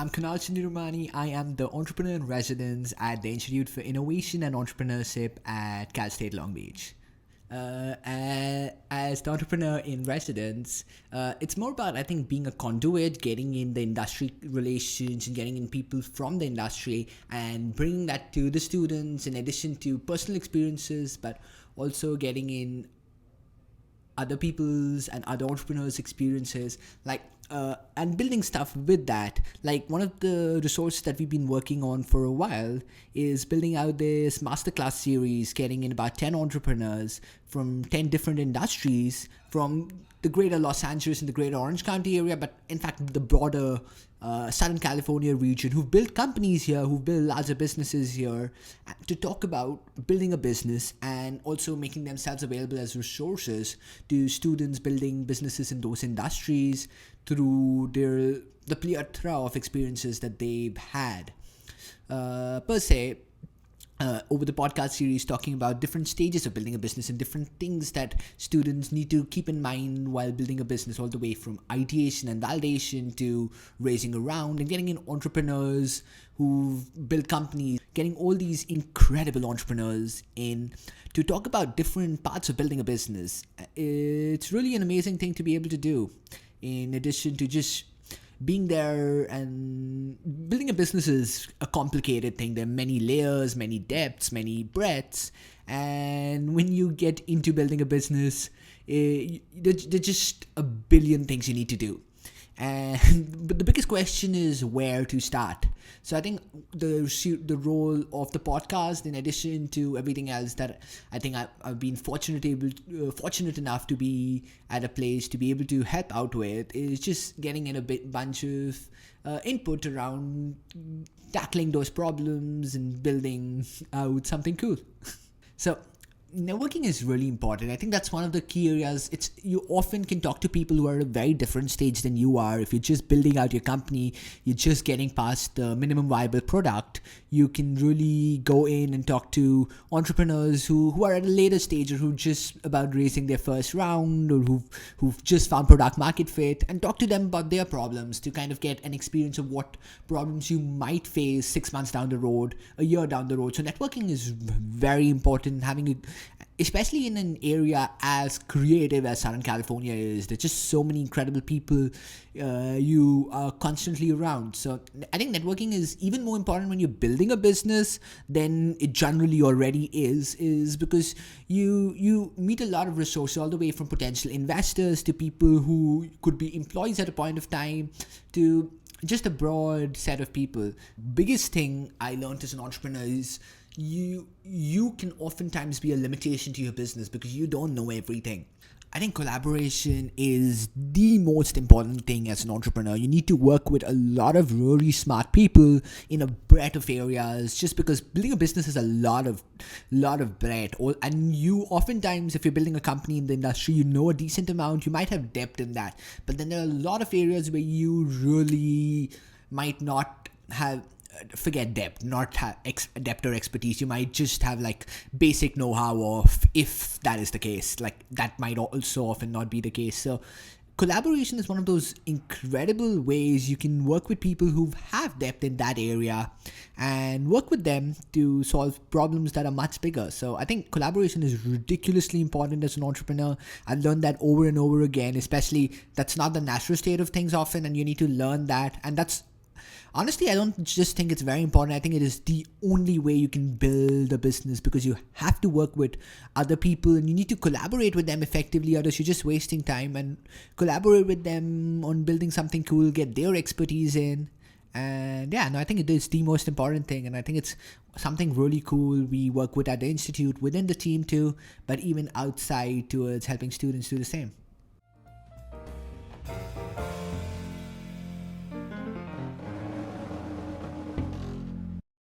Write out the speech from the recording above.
I'm Kunal Chandiramani. I am the entrepreneur in residence at the Institute for Innovation and Entrepreneurship at Cal State Long Beach. As the entrepreneur in residence, it's more about, I think, being a conduit, getting in the industry relations and getting in people from the industry and bringing that to the students in addition to personal experiences, but also getting in other people's and other entrepreneurs' experiences, and building stuff with that. Like, one of the resources that we've been working on for a while is building out this masterclass series, getting in about 10 entrepreneurs from 10 different industries from the greater Los Angeles and the greater Orange County area, but in fact the broader Southern California region, who've built companies here, who've built larger businesses here, to talk about building a business and also making themselves available as resources to students building businesses in those industries through the plethora of experiences that they've had. Per se, over the podcast series, talking about different stages of building a business and different things that students need to keep in mind while building a business, all the way from ideation and validation to raising a round and getting in entrepreneurs who've built companies, getting all these incredible entrepreneurs in to talk about different parts of building a business. It's really an amazing thing to be able to do, in addition to just being there. And building a business is a complicated thing. There are many layers, many depths, many breadths, and when you get into building a business, there's just a billion things you need to do. But the biggest question is where to start. So I think the role of the podcast, in addition to everything else that I think I've been fortunate enough to be at a place to be able to help out with, is just getting in a bunch of input around tackling those problems and building out something cool. So networking is really important. I think that's one of the key areas. You often can talk to people who are at a very different stage than you are. If you're just building out your company, you're just getting past the minimum viable product, you can really go in and talk to entrepreneurs who are at a later stage, or who just about raising their first round, or who've just found product market fit, and talk to them about their problems to kind of get an experience of what problems you might face 6 months down the road, a year down the road. So networking is very important. Especially in an area as creative as Southern California is, there's just so many incredible people you are constantly around. So I think networking is even more important when you're building a business than it generally already is because you meet a lot of resources, all the way from potential investors to people who could be employees at a point of time, to just a broad set of people. Biggest thing I learned as an entrepreneur is you can oftentimes be a limitation to your business because you don't know everything. I think collaboration is the most important thing as an entrepreneur. You need to work with a lot of really smart people in a breadth of areas, just because building a business is a lot of breadth. And you oftentimes, if you're building a company in the industry, you know a decent amount, you might have depth in that. But then there are a lot of areas where you really might not have, forget depth, not have depth or expertise. You might just have like basic know-how of, if that is the case. Like, that might also often not be the case. So collaboration is one of those incredible ways you can work with people who have depth in that area and work with them to solve problems that are much bigger. So I think collaboration is ridiculously important as an entrepreneur. I've learned that over and over again, especially that's not the natural state of things often, and you need to learn that. And that's, honestly, I don't just think it's very important. I think it is the only way you can build a business, because you have to work with other people and you need to collaborate with them effectively, otherwise you're just wasting time. And collaborate with them on building something cool, get their expertise in. And I think it is the most important thing, and I think it's something really cool we work with at the Institute, within the team too, but even outside, towards helping students do the same.